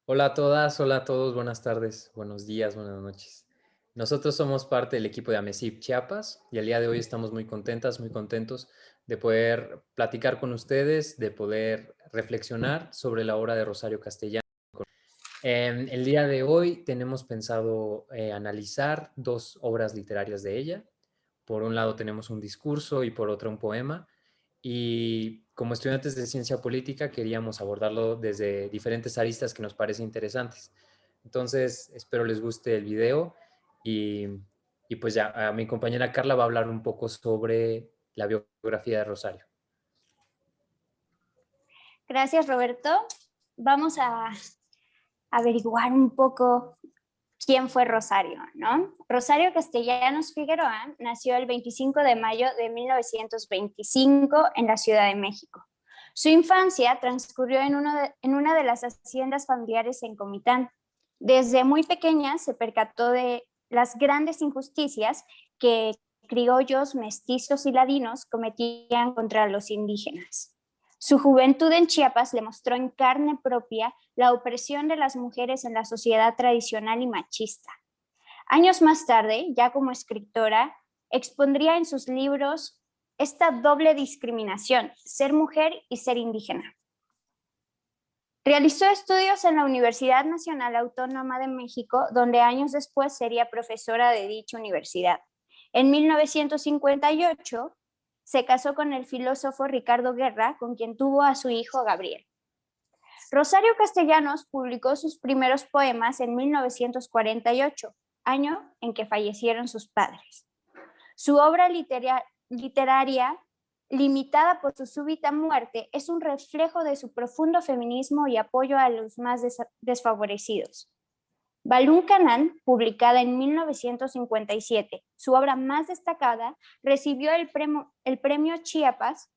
Hola a todas, hola a todos, buenas tardes, buenos días, buenas noches. Nosotros somos parte del equipo de AMESIP Chiapas y el día de hoy estamos muy contentas, muy contentos de poder platicar con ustedes, de poder reflexionar sobre la obra de Rosario Castellano. El día de hoy tenemos pensado analizar dos obras literarias de ella. Por un lado tenemos un discurso y por otro un poema. Y como estudiantes de ciencia política queríamos abordarlo desde diferentes aristas que nos parecen interesantes. Entonces, espero les guste el video y, y pues ya, a mi compañera Carla va a hablar un poco sobre la biografía de Rosario. Gracias, Roberto. Vamos a averiguar un poco quién fue Rosario, ¿no? Rosario Castellanos Figueroa nació el 25 de mayo de 1925 en la Ciudad de México. Su infancia transcurrió en una de las haciendas familiares en Comitán. Desde muy pequeña se percató de las grandes injusticias que criollos, mestizos y ladinos cometían contra los indígenas. Su juventud en Chiapas le mostró en carne propia la opresión de las mujeres en la sociedad tradicional y machista. Años más tarde, ya como escritora, expondría en sus libros esta doble discriminación, ser mujer y ser indígena. Realizó estudios en la Universidad Nacional Autónoma de México, donde años después sería profesora de dicha universidad. En 1958 se casó con el filósofo Ricardo Guerra, con quien tuvo a su hijo Gabriel. Rosario Castellanos publicó sus primeros poemas en 1948, año en que fallecieron sus padres. Su obra literaria, limitada por su súbita muerte, es un reflejo de su profundo feminismo y apoyo a los más desfavorecidos. Balún Canán, publicada en 1957, su obra más destacada, recibió el premio Chiapas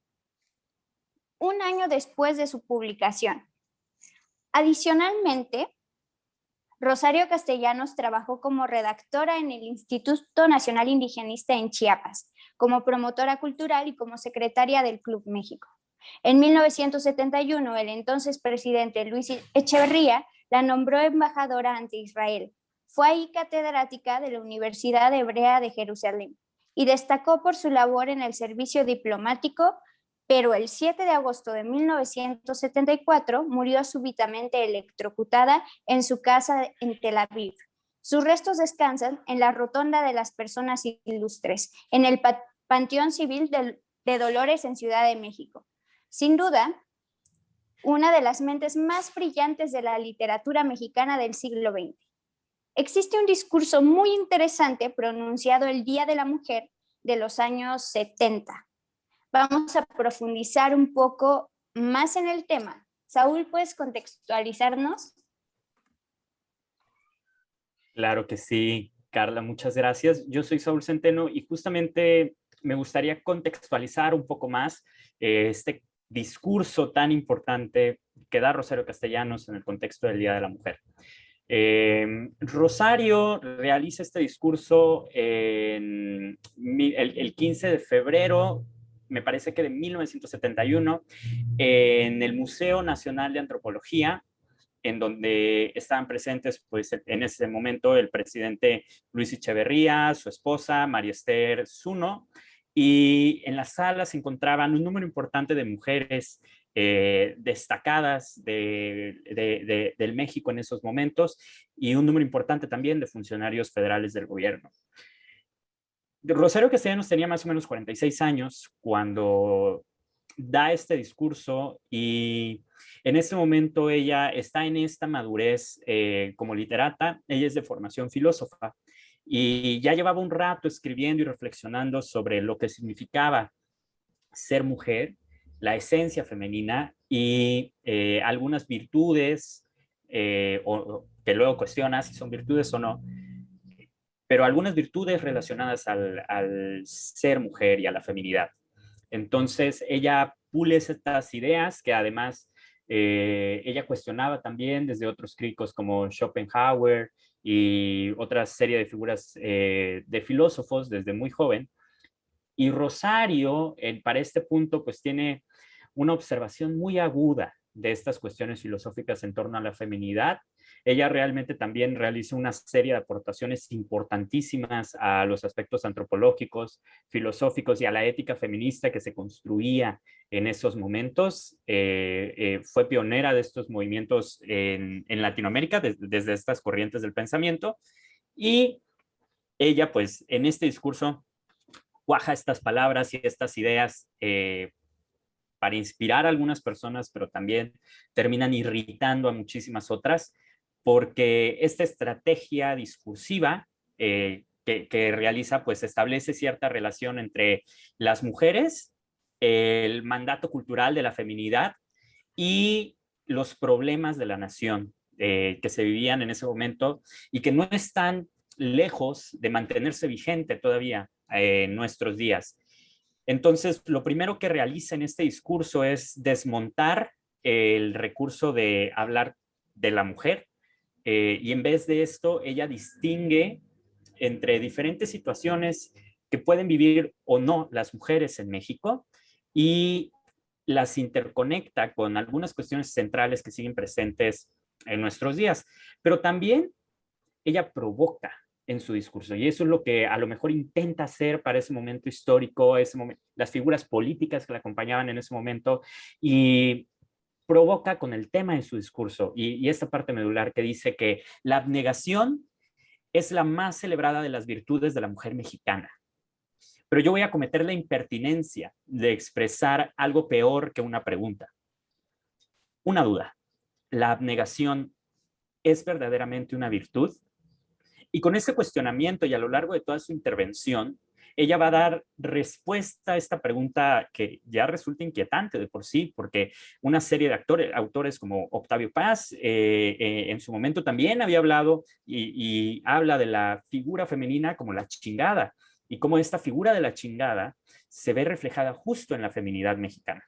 un año después de su publicación. Adicionalmente, Rosario Castellanos trabajó como redactora en el Instituto Nacional Indigenista en Chiapas, como promotora cultural y como secretaria del Club México. En 1971, el entonces presidente Luis Echeverría la nombró embajadora ante Israel. Fue ahí catedrática de la Universidad Hebrea de Jerusalén y destacó por su labor en el servicio diplomático, pero el 7 de agosto de 1974 murió súbitamente electrocutada en su casa en Tel Aviv. Sus restos descansan en la Rotonda de las Personas Ilustres, en el Panteón Civil de Dolores en Ciudad de México. Sin duda, una de las mentes más brillantes de la literatura mexicana del siglo XX. Existe un discurso muy interesante pronunciado el Día de la Mujer de los años 70. Vamos a profundizar un poco más en el tema. Saúl, ¿puedes contextualizarnos? Claro que sí, Carla, muchas gracias. Yo soy Saúl Centeno y justamente me gustaría contextualizar un poco más este discurso tan importante que da Rosario Castellanos en el contexto del Día de la Mujer. Rosario realiza este discurso el 15 de febrero, me parece que de 1971, en el Museo Nacional de Antropología, en donde estaban presentes, pues, en ese momento el presidente Luis Echeverría, su esposa, María Esther Zuno, y en la sala se encontraban un número importante de mujeres destacadas del México en esos momentos y un número importante también de funcionarios federales del gobierno. Rosario Castellanos tenía más o menos 46 años cuando da este discurso y en ese momento ella está en esta madurez como literata. Ella es de formación filósofa y ya llevaba un rato escribiendo y reflexionando sobre lo que significaba ser mujer, la esencia femenina y algunas virtudes que luego cuestiona si son virtudes o no, pero algunas virtudes relacionadas al ser mujer y a la feminidad. Entonces, ella pule estas ideas que además ella cuestionaba también desde otros críticos como Schopenhauer y otra serie de figuras de filósofos desde muy joven. Y Rosario, para este punto, pues tiene una observación muy aguda de estas cuestiones filosóficas en torno a la feminidad. Ella realmente también realiza una serie de aportaciones importantísimas a los aspectos antropológicos, filosóficos y a la ética feminista que se construía en esos momentos. Fue pionera de estos movimientos en Latinoamérica desde estas corrientes del pensamiento, y ella pues en este discurso cuaja estas palabras y estas ideas para inspirar a algunas personas, pero también terminan irritando a muchísimas otras, porque esta estrategia discursiva que realiza, pues establece cierta relación entre las mujeres, el mandato cultural de la feminidad y los problemas de la nación que se vivían en ese momento y que no están lejos de mantenerse vigente todavía en nuestros días. Entonces, lo primero que realiza en este discurso es desmontar el recurso de hablar de la mujer, y en vez de esto, ella distingue entre diferentes situaciones que pueden vivir o no las mujeres en México y las interconecta con algunas cuestiones centrales que siguen presentes en nuestros días. Pero también ella provoca en su discurso, y eso es lo que a lo mejor intenta hacer para ese momento histórico, las figuras políticas que la acompañaban en ese momento, y provoca con el tema de su discurso, y esta parte medular que dice que la abnegación es la más celebrada de las virtudes de la mujer mexicana. Pero yo voy a cometer la impertinencia de expresar algo peor que una pregunta. Una duda. ¿La abnegación es verdaderamente una virtud? Y con ese cuestionamiento y a lo largo de toda su intervención, ella va a dar respuesta a esta pregunta que ya resulta inquietante de por sí, porque una serie de autores como Octavio Paz en su momento también había hablado y habla de la figura femenina como la chingada, y cómo esta figura de la chingada se ve reflejada justo en la feminidad mexicana.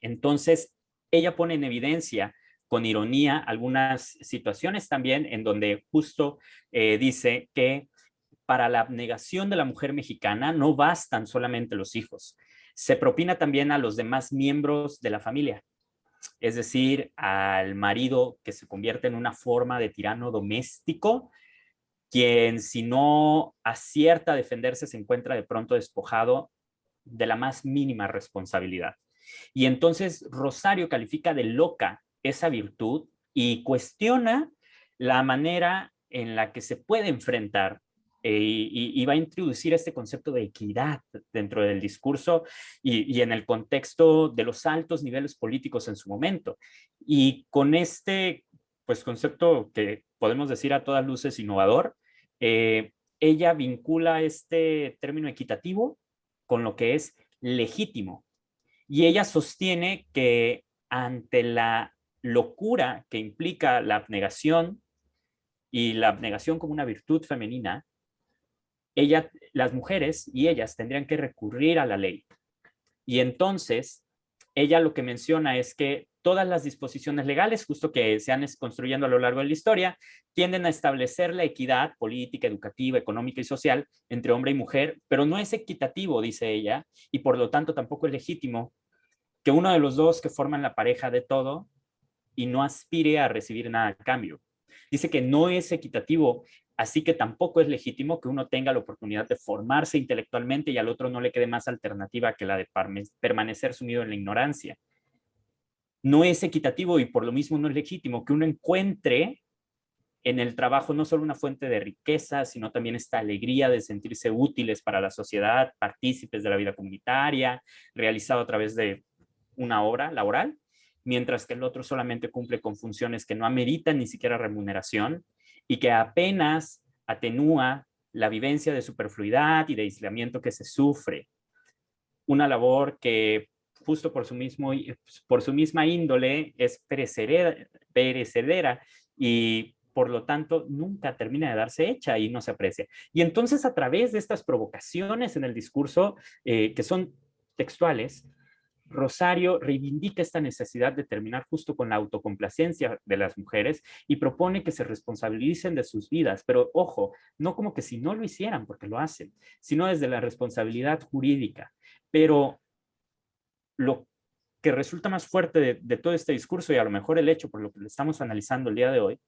Entonces, ella pone en evidencia con ironía algunas situaciones también en donde justo dice que para la abnegación de la mujer mexicana no bastan solamente los hijos, se propina también a los demás miembros de la familia, es decir, al marido que se convierte en una forma de tirano doméstico, quien si no acierta a defenderse se encuentra de pronto despojado de la más mínima responsabilidad. Y entonces Rosario califica de loca esa virtud y cuestiona la manera en la que se puede enfrentar y va a introducir este concepto de equidad dentro del discurso y en el contexto de los altos niveles políticos en su momento. Y con este pues, concepto que podemos decir a todas luces innovador, ella vincula este término equitativo con lo que es legítimo. Y ella sostiene que ante la locura que implica la abnegación y la abnegación como una virtud femenina, las mujeres y ellas tendrían que recurrir a la ley. Y entonces, ella lo que menciona es que todas las disposiciones legales, justo que se han construyendo a lo largo de la historia, tienden a establecer la equidad política, educativa, económica y social entre hombre y mujer, pero no es equitativo, dice ella, y por lo tanto tampoco es legítimo que uno de los dos que forman la pareja de todo y no aspire a recibir nada a cambio. Dice que no es equitativo, así que tampoco es legítimo que uno tenga la oportunidad de formarse intelectualmente y al otro no le quede más alternativa que la de permanecer sumido en la ignorancia. No es equitativo y por lo mismo no es legítimo que uno encuentre en el trabajo no solo una fuente de riqueza, sino también esta alegría de sentirse útiles para la sociedad, partícipes de la vida comunitaria, realizado a través de una obra laboral, mientras que el otro solamente cumple con funciones que no ameritan ni siquiera remuneración y que apenas atenúa la vivencia de superfluidad y de aislamiento que se sufre. Una labor que justo por su misma índole es perecedera y por lo tanto nunca termina de darse hecha y no se aprecia. Y entonces a través de estas provocaciones en el discurso que son textuales, Rosario reivindica esta necesidad de terminar justo con la autocomplacencia de las mujeres y propone que se responsabilicen de sus vidas, pero ojo, no como que si no lo hicieran, porque lo hacen, sino desde la responsabilidad jurídica. Pero lo que resulta más fuerte de todo este discurso, y a lo mejor el hecho por lo que lo estamos analizando el día de hoy,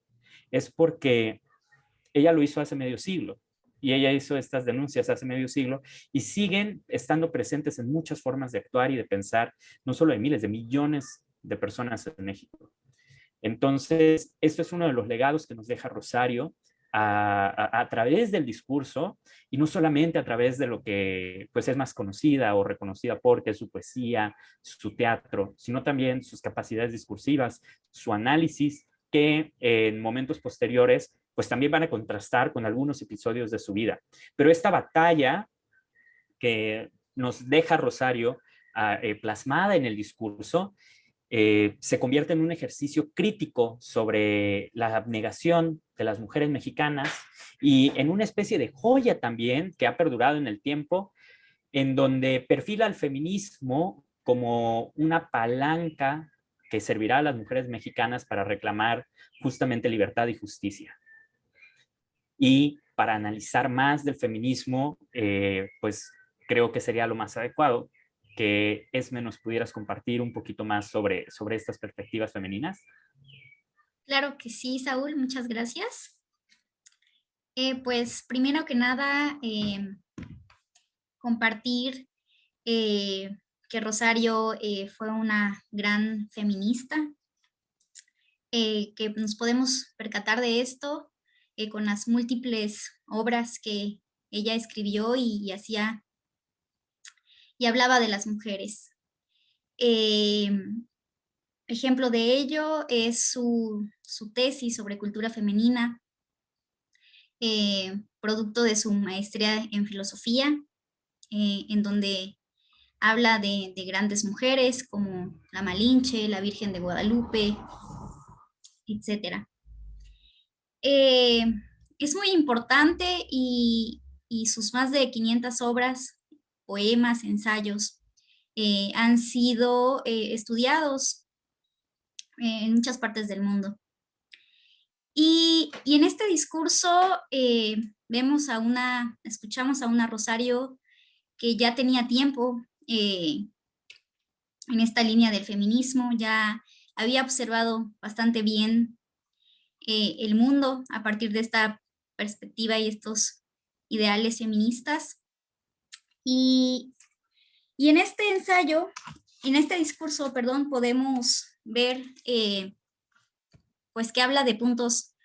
es porque ella lo hizo hace medio siglo, y ella hizo estas denuncias hace medio siglo, y siguen estando presentes en muchas formas de actuar y de pensar, no solo de miles, de millones de personas en México. Entonces, esto es uno de los legados que nos deja Rosario a través del discurso, y no solamente a través de lo que pues, es más conocida o reconocida porque es su poesía, su teatro, sino también sus capacidades discursivas, su análisis, que en momentos posteriores pues también van a contrastar con algunos episodios de su vida. Pero esta batalla que nos deja Rosario plasmada en el discurso, se convierte en un ejercicio crítico sobre la abnegación de las mujeres mexicanas, y en una especie de joya también que ha perdurado en el tiempo, en donde perfila al feminismo como una palanca que servirá a las mujeres mexicanas para reclamar justamente libertad y justicia. Y para analizar más del feminismo, pues creo que sería lo más adecuado que Esme nos pudieras compartir un poquito más sobre estas perspectivas femeninas. Claro que sí, Saúl, muchas gracias. Pues primero que nada, compartir que Rosario fue una gran feminista, que nos podemos percatar de esto con las múltiples obras que ella escribió y hacía y hablaba de las mujeres. Ejemplo de ello es su tesis sobre cultura femenina, producto de su maestría en filosofía, en donde habla de grandes mujeres como la Malinche, la Virgen de Guadalupe, etc. Es muy importante y sus más de 500 obras, poemas, ensayos, han sido estudiados en muchas partes del mundo. Y en este discurso escuchamos a una Rosario que ya tenía tiempo en esta línea del feminismo, ya había observado bastante bien el mundo a partir de esta perspectiva y estos ideales feministas. Y en este ensayo, en este discurso, perdón, podemos ver pues que habla de puntos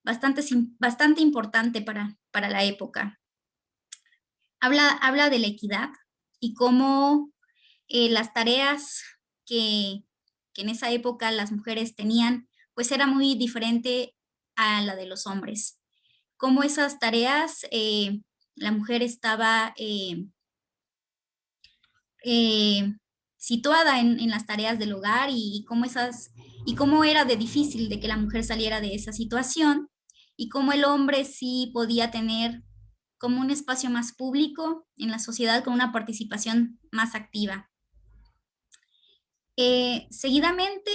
bastante importante para la época. Habla de la equidad y cómo las tareas que en esa época las mujeres tenían, pues era muy diferente a la de los hombres. Cómo esas tareas, la mujer estaba situada en las tareas del hogar y cómo era de difícil de que la mujer saliera de esa situación, y cómo el hombre sí podía tener como un espacio más público en la sociedad con una participación más activa. Seguidamente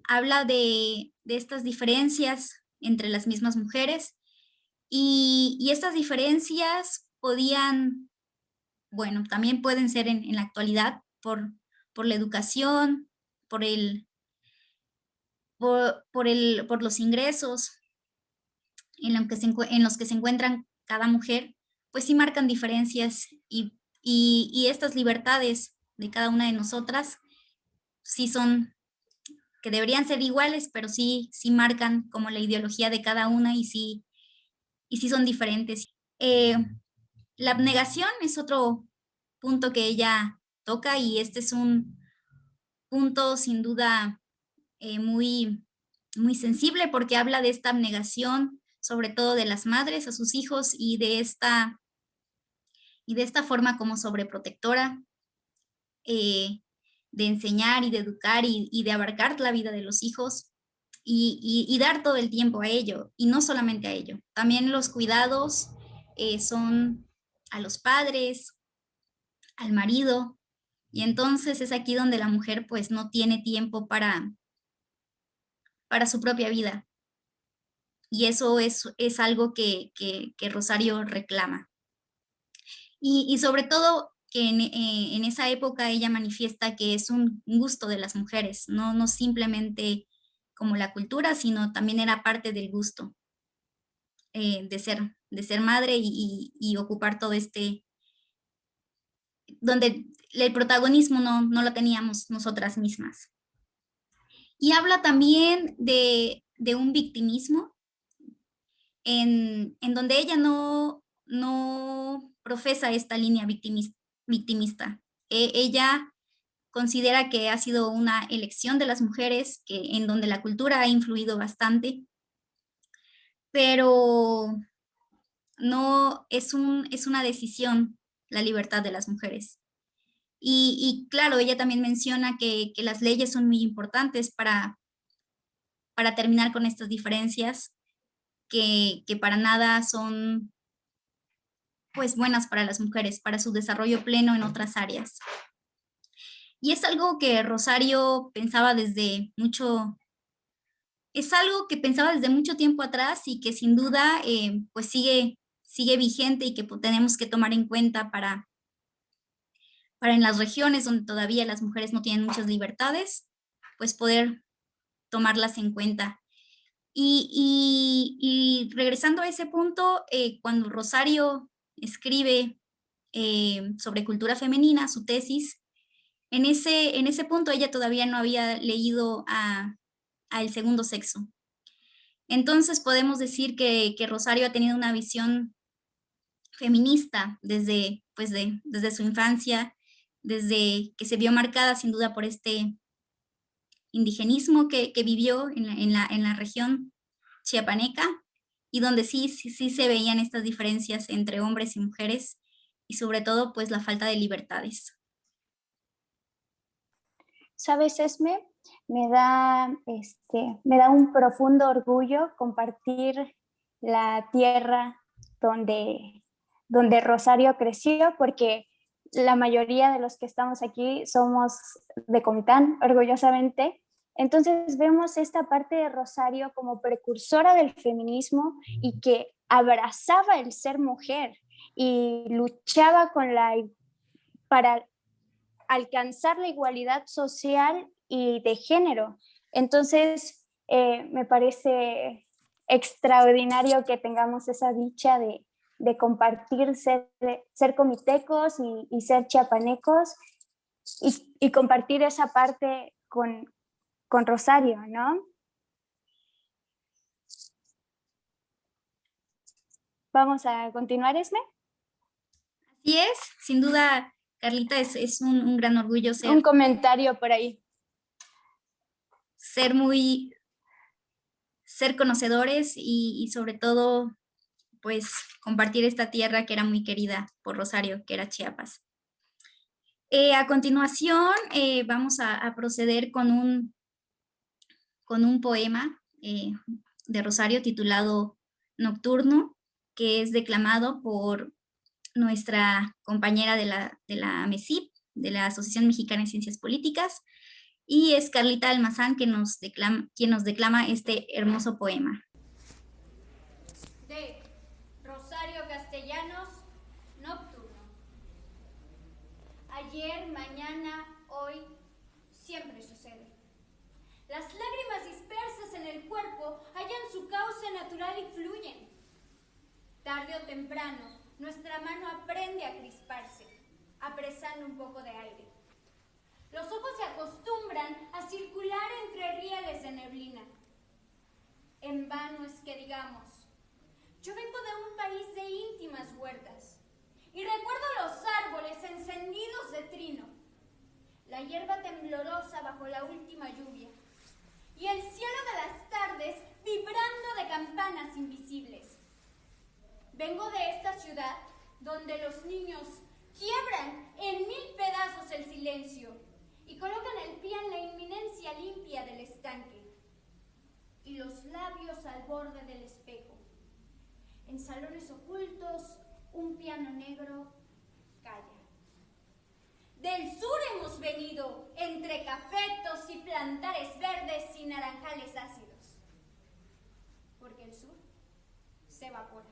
habla de estas diferencias entre las mismas mujeres, y estas diferencias también pueden ser en la actualidad por la educación, por los ingresos en los que se encuentran cada mujer, pues sí marcan diferencias, y estas libertades de cada una de nosotras sí son, que deberían ser iguales, pero sí marcan como la ideología de cada una, y sí son diferentes. La abnegación es otro punto que ella toca, y este es un punto sin duda muy, muy sensible, porque habla de esta abnegación, sobre todo de las madres a sus hijos, y de esta forma como sobreprotectora de enseñar y de educar y de abarcar la vida de los hijos, y dar todo el tiempo a ello, y no solamente a ello. También los cuidados son a los padres, al marido, y entonces es aquí donde la mujer pues no tiene tiempo para su propia vida. Y eso es algo que Rosario reclama. Y sobre todo que en esa época ella manifiesta que es un gusto de las mujeres, no simplemente como la cultura, sino también era parte del gusto de ser madre y ocupar todo donde el protagonismo no lo teníamos nosotras mismas. Y habla también de un victimismo en donde ella no profesa esta línea victimista. Ella considera que ha sido una elección de las mujeres, en donde la cultura ha influido bastante, pero no es una decisión la libertad de las mujeres. Y claro, ella también menciona que las leyes son muy importantes para terminar con estas diferencias, que para nada son pues buenas para las mujeres, para su desarrollo pleno en otras áreas. Y es algo que Rosario pensaba desde mucho tiempo atrás y que sin duda pues sigue vigente y que tenemos que tomar en cuenta para en las regiones donde todavía las mujeres no tienen muchas libertades, pues poder tomarlas en cuenta. Y regresando a ese punto, cuando Rosario escribe sobre cultura femenina, su tesis, en ese punto ella todavía no había leído a El segundo sexo. Entonces podemos decir que Rosario ha tenido una visión feminista desde su infancia, desde que se vio marcada sin duda por este indigenismo que vivió en la región chiapaneca, y donde sí se veían estas diferencias entre hombres y mujeres, y sobre todo pues la falta de libertades. ¿Sabes, Esme? Me da un profundo orgullo compartir la tierra donde Rosario creció, porque la mayoría de los que estamos aquí somos de Comitán, orgullosamente. Entonces vemos esta parte de Rosario como precursora del feminismo y que abrazaba el ser mujer y luchaba para alcanzar la igualdad social y de género. Entonces, me parece extraordinario que tengamos esa dicha de compartir, ser comitecos y ser chiapanecos y compartir esa parte con Rosario, ¿no? Vamos a continuar, Esme. Así es, sin duda, Carlita, es un gran orgullo Un comentario por ahí. Ser conocedores y sobre todo, pues, compartir esta tierra que era muy querida por Rosario, que era Chiapas. A continuación, vamos a proceder con un poema de Rosario titulado Nocturno, que es declamado por nuestra compañera de la MESIP, de la Asociación Mexicana de Ciencias Políticas, y es Carlita Almazán quien nos declama este hermoso poema. De Rosario Castellanos, Nocturno. Ayer, mañana, hoy, siempre sucede. Las lágrimas dispersas en el cuerpo hallan su cauce natural y fluyen. Tarde o temprano, nuestra mano aprende a crisparse, apresando un poco de aire. Los ojos se acostumbran a circular entre rieles de neblina. En vano es que digamos, yo vengo de un país de íntimas huertas y recuerdo los árboles encendidos de trino, la hierba temblorosa bajo la última lluvia y el cielo de las tardes vibrando de campanas invisibles. Vengo de esta ciudad donde los niños quiebran en 1000 pedazos el silencio y colocan el pie en la inminencia limpia del estanque y los labios al borde del espejo. En salones ocultos, un piano negro calla. Del sur hemos venido, entre cafetos y plantares verdes y naranjales ácidos, porque el sur se evapora.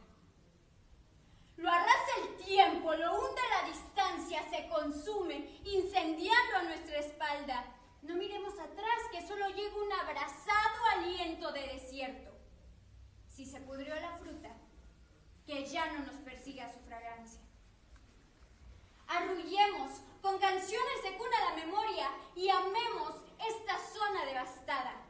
Lo arrasa el tiempo, lo hunde la distancia ignorancia se consume, incendiando a nuestra espalda. No miremos atrás, que solo llega un abrasado aliento de desierto. Si se pudrió la fruta, que ya no nos persiga su fragancia. Arrullemos con canciones de cuna a la memoria y amemos esta zona devastada.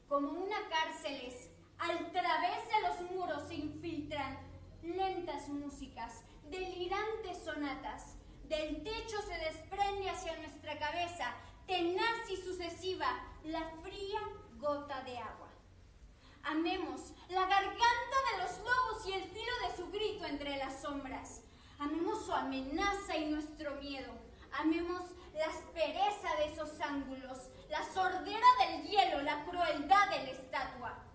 Como una cárceles, al través de los muros se infiltran lentas músicas, delirantes sonatas. Del techo se desprende hacia nuestra cabeza, tenaz y sucesiva, la fría gota de agua. Amemos la garganta de los lobos y el filo de su grito entre las sombras. Amemos su amenaza y nuestro miedo. Amemos la aspereza de esos ángulos, la sordera del hielo, la crueldad de la estatua.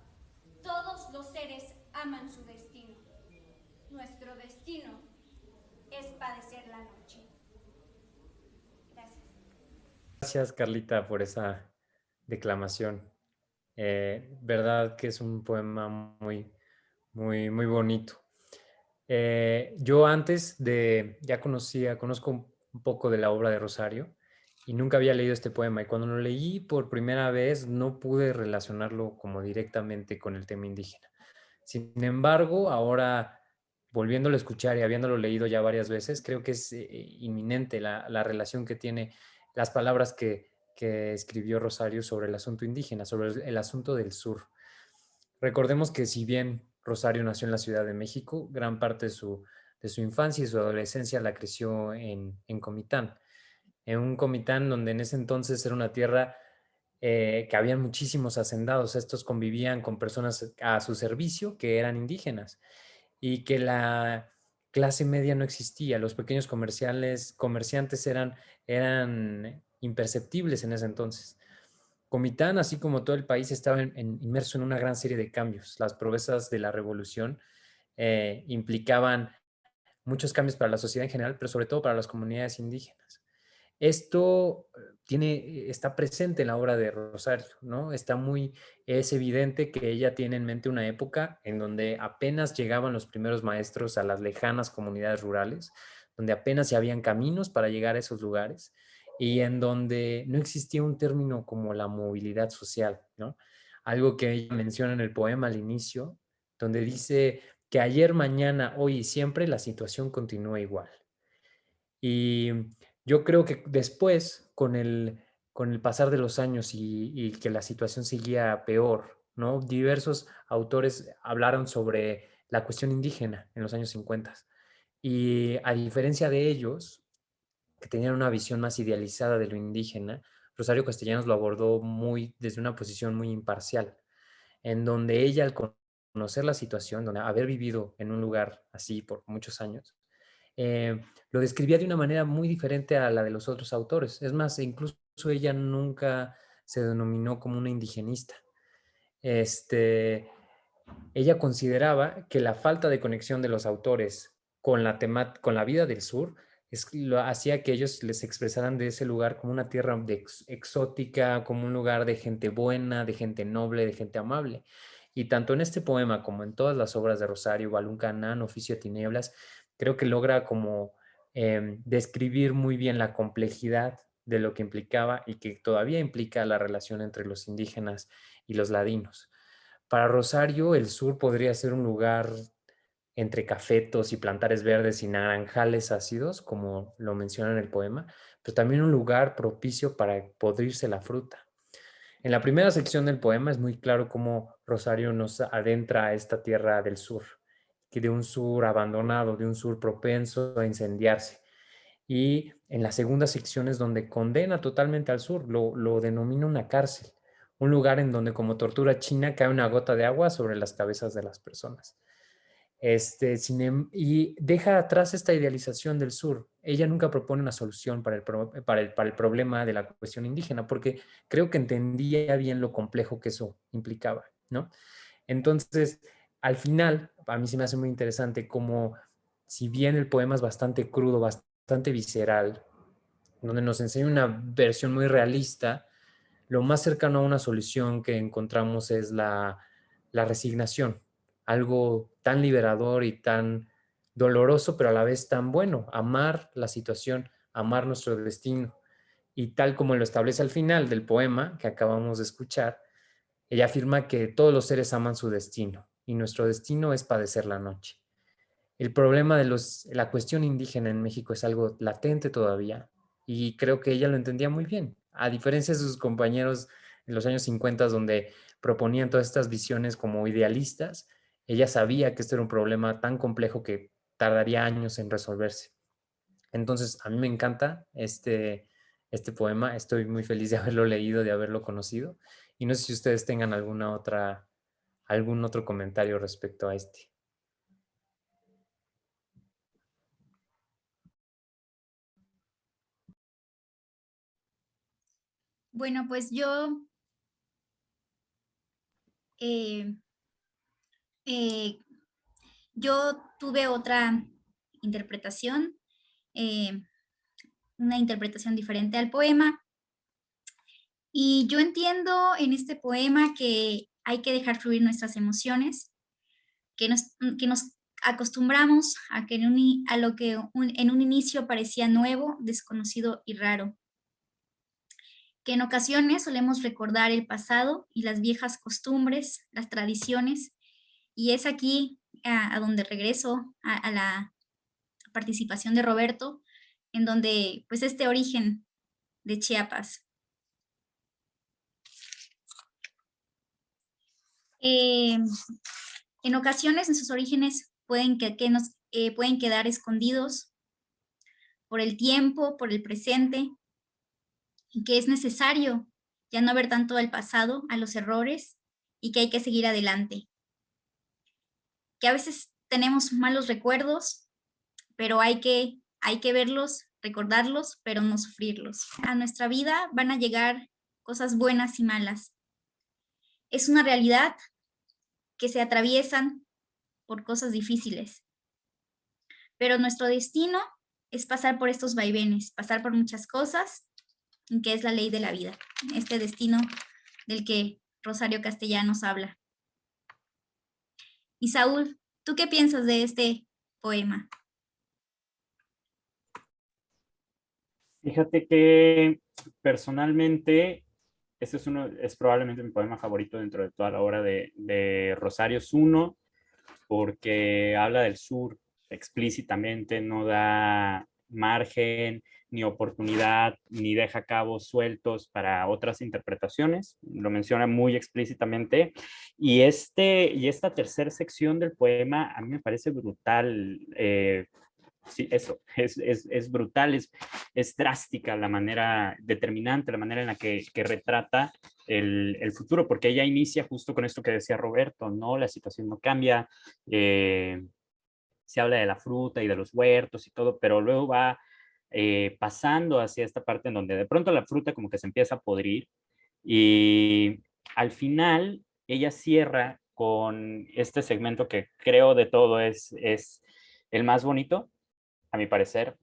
Todos los seres aman su destino. Nuestro destino es padecer la noche. Gracias. Gracias, Carlita, por esa declamación. Verdad que es un poema muy bonito. Yo ya conozco un poco de la obra de Rosario y nunca había leído este poema. Y cuando lo leí por primera vez no pude relacionarlo como directamente con el tema indígena. Sin embargo, ahora volviéndolo a escuchar y habiéndolo leído ya varias veces, creo que es inminente la relación que tiene las palabras que escribió Rosario sobre el asunto indígena, sobre el asunto del sur. Recordemos que si bien Rosario nació en la Ciudad de México, gran parte de su infancia y su adolescencia la creció en Comitán. En un Comitán donde en ese entonces era una tierra que habían muchísimos hacendados. Estos convivían con personas a su servicio que eran indígenas y que la clase media no existía. Los pequeños comerciantes eran imperceptibles en ese entonces. Comitán, así como todo el país, estaba inmerso en una gran serie de cambios. Las proezas de la revolución implicaban muchos cambios para la sociedad en general, pero sobre todo para las comunidades indígenas. Esto está presente en la obra de Rosario, ¿no? Es evidente que ella tiene en mente una época en donde apenas llegaban los primeros maestros a las lejanas comunidades rurales, donde apenas se habían caminos para llegar a esos lugares y en donde no existía un término como la movilidad social, ¿no? Algo que ella menciona en el poema al inicio, donde dice que ayer, mañana, hoy y siempre la situación continúa igual. Y yo creo que después, con el pasar de los años y que la situación seguía peor, ¿no? Diversos autores hablaron sobre la cuestión indígena en los años 50. Y a diferencia de ellos, que tenían una visión más idealizada de lo indígena, Rosario Castellanos lo abordó desde una posición muy imparcial, en donde ella, al conocer la situación, donde haber vivido en un lugar así por muchos años, lo describía de una manera muy diferente a la de los otros autores. Es más, incluso ella nunca se denominó como una indigenista. Ella consideraba que la falta de conexión de los autores con la vida del sur lo hacía que ellos les expresaran de ese lugar como una tierra exótica, como un lugar de gente buena, de gente noble, de gente amable. Y tanto en este poema como en todas las obras de Rosario, Balún Canán, Oficio de Tinieblas, creo que logra como describir muy bien la complejidad de lo que implicaba y que todavía implica la relación entre los indígenas y los ladinos. Para Rosario, el sur podría ser un lugar entre cafetos y plantares verdes y naranjales ácidos, como lo menciona en el poema, pero también un lugar propicio para podrirse la fruta. En la primera sección del poema es muy claro cómo Rosario nos adentra a esta tierra del sur, que de un sur abandonado, de un sur propenso a incendiarse. Y en la segunda sección es donde condena totalmente al sur, lo denomina una cárcel, un lugar en donde como tortura china cae una gota de agua sobre las cabezas de las personas. Y deja atrás esta idealización del sur. Ella nunca propone una solución para el problema de la cuestión indígena, porque creo que entendía bien lo complejo que eso implicaba, ¿no? Entonces, al final, a mí se me hace muy interesante cómo, si bien el poema es bastante crudo, bastante visceral, donde nos enseña una versión muy realista, lo más cercano a una solución que encontramos es la resignación, algo tan liberador y tan doloroso, pero a la vez tan bueno, amar la situación amar nuestro destino. Y tal como lo establece al final del poema que acabamos de escuchar, ella afirma que todos los seres aman su destino y nuestro destino es padecer la noche. El problema de la cuestión indígena en México es algo latente todavía y creo que ella lo entendía muy bien, a diferencia de sus compañeros en los años 50 donde proponían todas estas visiones como idealistas. Ella sabía que esto era un problema tan complejo que tardaría años en resolverse. Entonces, a mí me encanta este poema, estoy muy feliz de haberlo leído, de haberlo conocido, y no sé si ustedes tengan algún otro comentario respecto a este. Bueno, pues eh, eh, yo tuve otra interpretación, eh, una interpretación diferente al poema. Y yo entiendo en este poema que hay que dejar fluir nuestras emociones, que nos acostumbramos a, que a lo que en un inicio parecía nuevo, desconocido y raro. Que en ocasiones solemos recordar el pasado y las viejas costumbres, las tradiciones, y es aquí a donde regreso a la participación de Roberto, en donde pues este origen de Chiapas. En ocasiones nuestros orígenes pueden quedar escondidos por el tiempo, por el presente, y que es necesario ya no ver tanto al pasado, a los errores, y que hay que seguir adelante. Que a veces tenemos malos recuerdos, pero hay que verlos, recordarlos, pero no sufrirlos. A nuestra vida van a llegar cosas buenas y malas. Es una realidad que se atraviesan por cosas difíciles. Pero nuestro destino es pasar por estos vaivenes, pasar por muchas cosas, que es la ley de la vida, este destino del que Rosario Castellanos habla. Y Saúl, ¿tú qué piensas de este poema? Fíjate que personalmente es probablemente mi poema favorito dentro de toda la obra de Rosario. Es uno porque habla del sur explícitamente, no da margen ni oportunidad, ni deja cabos sueltos para otras interpretaciones, lo menciona muy explícitamente. Y esta tercera sección del poema a mí me parece brutal. Sí, eso, es brutal, es drástica la manera determinante, la manera en la que retrata el futuro, porque ella inicia justo con esto que decía Roberto, ¿no? La situación no cambia, se habla de la fruta y de los huertos y todo, pero luego va pasando hacia esta parte en donde de pronto la fruta como que se empieza a podrir y al final ella cierra con este segmento que creo de todo es el más bonito, a mi parecer,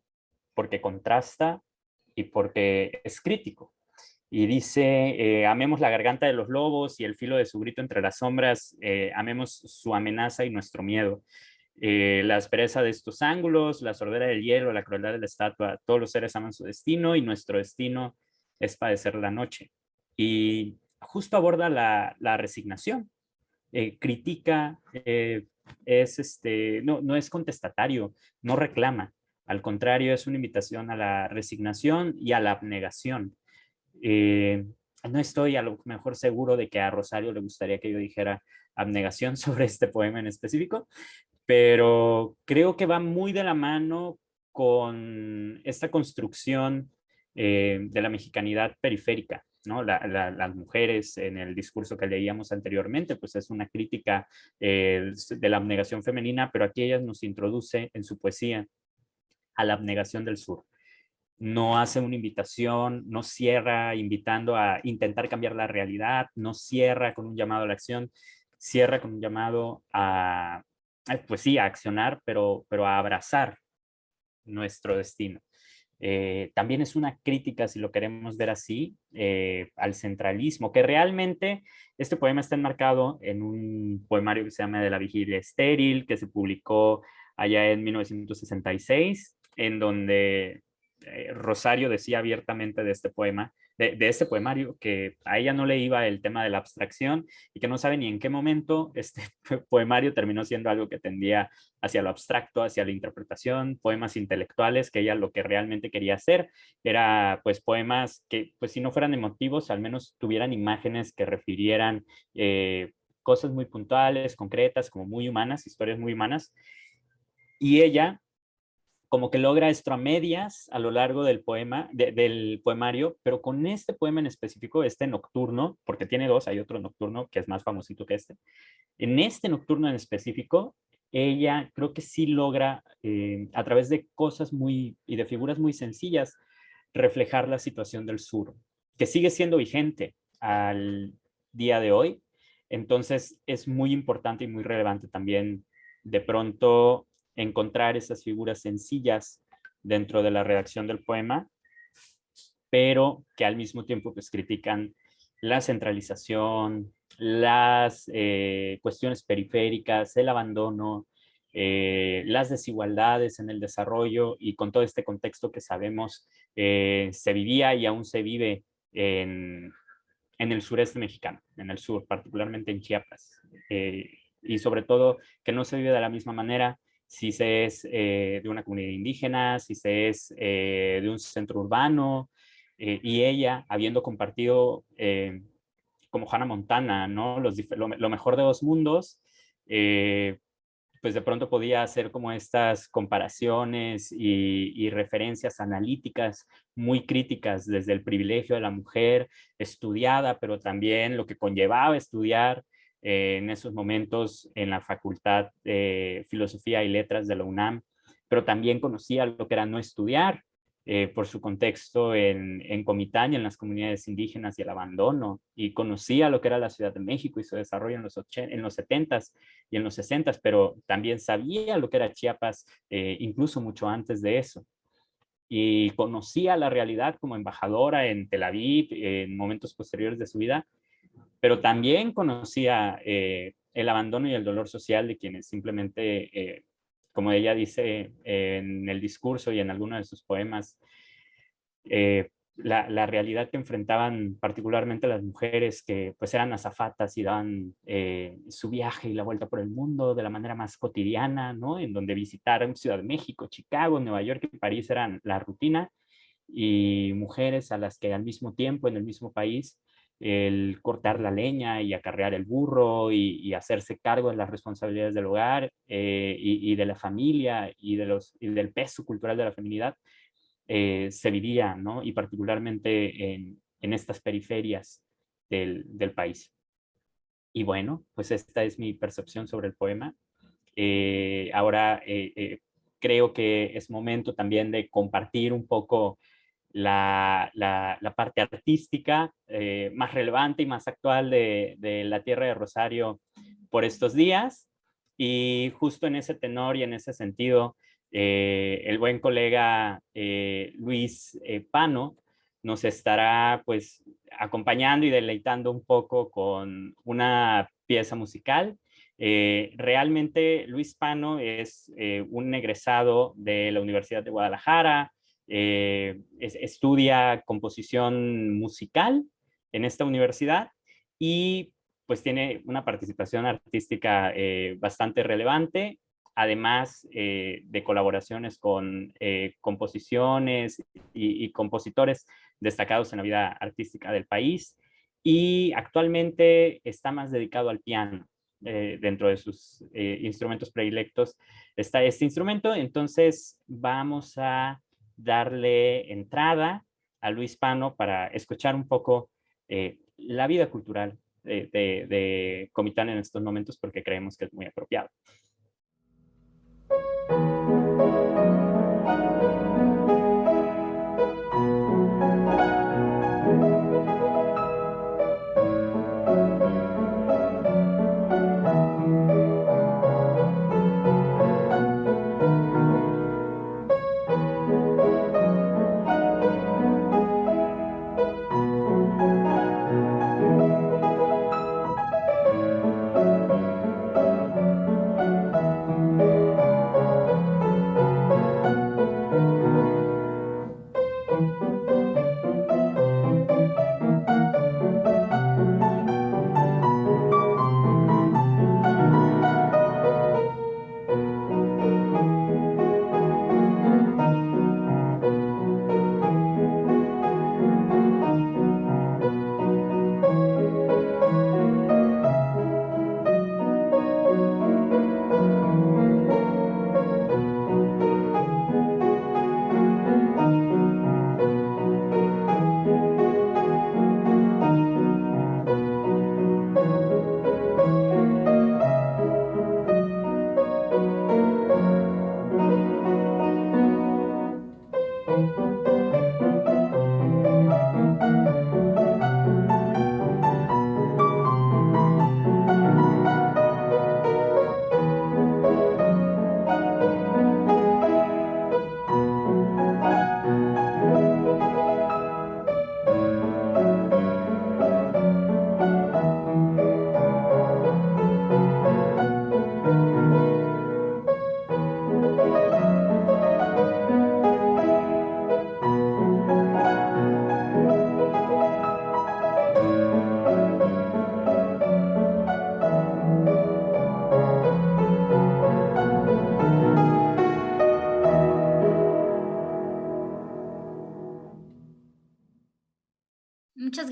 porque contrasta y porque es crítico. Y dice, amemos la garganta de los lobos y el filo de su grito entre las sombras, amemos su amenaza y nuestro miedo. La aspereza de estos ángulos, la sordera del hielo, la crueldad de la estatua, todos los seres aman su destino y nuestro destino es padecer la noche. Y justo aborda la resignación, critica, no es contestatario, no reclama, al contrario, es una invitación a la resignación y a la abnegación. Eh, no estoy a lo mejor seguro de que a Rosario le gustaría que yo dijera abnegación sobre este poema en específico, pero creo que va muy de la mano con esta construcción de la mexicanidad periférica, ¿no? Las mujeres en el discurso que leíamos anteriormente, pues es una crítica de la abnegación femenina, pero aquí ella nos introduce en su poesía a la abnegación del sur. No hace una invitación, no cierra invitando a intentar cambiar la realidad, no cierra con un llamado a la acción, cierra con un llamado pues sí, a accionar, pero a abrazar nuestro destino. También es una crítica, si lo queremos ver así, al centralismo, que realmente este poema está enmarcado en un poemario que se llama De la vigilia estéril, que se publicó allá en 1966, en donde Rosario decía abiertamente de este poema, de este poemario, que a ella no le iba el tema de la abstracción y que no sabe ni en qué momento este poemario terminó siendo algo que tendía hacia lo abstracto, hacia la interpretación, poemas intelectuales, que ella lo que realmente quería hacer era pues poemas que pues si no fueran emotivos, al menos tuvieran imágenes que refirieran cosas muy puntuales, concretas, como muy humanas, historias muy humanas. Y ella como que logra esto a medias a lo largo del poema, del poemario, pero con este poema en específico, este nocturno, porque tiene dos, hay otro nocturno que es más famosito que este. En este nocturno en específico, ella creo que sí logra, a través de cosas muy, y de figuras muy sencillas, reflejar la situación del sur, que sigue siendo vigente al día de hoy. Entonces es muy importante y muy relevante también de pronto encontrar esas figuras sencillas dentro de la redacción del poema, pero que al mismo tiempo pues critican la centralización, las cuestiones periféricas, el abandono, las desigualdades en el desarrollo y con todo este contexto que sabemos se vivía y aún se vive en el sureste mexicano, en el sur, particularmente en Chiapas. Y sobre todo que no se vive de la misma manera si se es de una comunidad indígena, si se es de un centro urbano, y ella, habiendo compartido como Hannah Montana, ¿no? Lo mejor de dos mundos, pues de pronto podía hacer como estas comparaciones y referencias analíticas muy críticas desde el privilegio de la mujer estudiada, pero también lo que conllevaba estudiar en esos momentos en la Facultad de Filosofía y Letras de la UNAM, pero también conocía lo que era no estudiar por su contexto en Comitán y en las comunidades indígenas y el abandono, y conocía lo que era la Ciudad de México y su desarrollo en los 70s y en los 60s, pero también sabía lo que era Chiapas incluso mucho antes de eso. Y conocía la realidad como embajadora en Tel Aviv en momentos posteriores de su vida, pero también conocía el abandono y el dolor social de quienes simplemente, como ella dice en el discurso y en algunos de sus poemas, la realidad que enfrentaban particularmente las mujeres que pues eran azafatas y daban su viaje y la vuelta por el mundo de la manera más cotidiana, ¿no? En donde visitar Ciudad de México, Chicago, Nueva York y París eran la rutina, y mujeres a las que al mismo tiempo en el mismo país el cortar la leña y acarrear el burro y hacerse cargo de las responsabilidades del hogar y de la familia y del peso cultural de la feminidad se vivía, ¿no? Y particularmente en estas periferias del país. Y bueno, pues esta es mi percepción sobre el poema. Ahora creo que es momento también de compartir un poco la parte artística más relevante y más actual de la tierra de Rosario por estos días. Y justo en ese tenor y en ese sentido, el buen colega Luis Pano nos estará pues acompañando y deleitando un poco con una pieza musical. Realmente Luis Pano es un egresado de la Universidad de Guadalajara, estudia composición musical en esta universidad y pues tiene una participación artística bastante relevante, además de colaboraciones con composiciones y compositores destacados en la vida artística del país, y actualmente está más dedicado al piano. Dentro de sus instrumentos predilectos está este instrumento. Entonces vamos a darle entrada a Luis Pano para escuchar un poco la vida cultural de Comitán en estos momentos, porque creemos que es muy apropiado.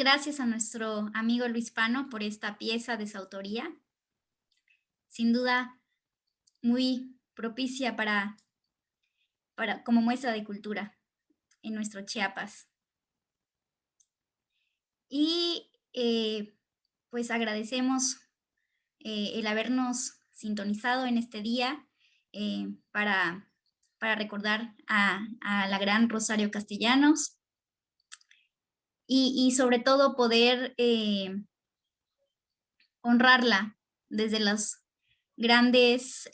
gracias a nuestro amigo Luis Pano por esta pieza de su autoría. Sin duda, muy propicia como muestra de cultura en nuestro Chiapas. Y pues agradecemos el habernos sintonizado en este día para recordar a la gran Rosario Castellanos y sobre todo poder honrarla desde los grandes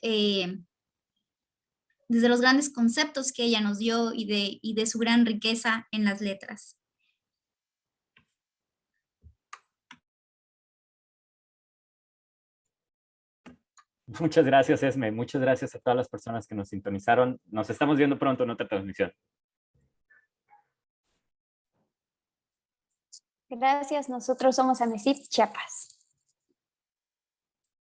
conceptos que ella nos dio y de su gran riqueza en las letras. Muchas gracias, Esme. Muchas gracias a todas las personas que nos sintonizaron. Nos estamos viendo pronto en otra transmisión. Gracias, nosotros somos AMESIP Chiapas.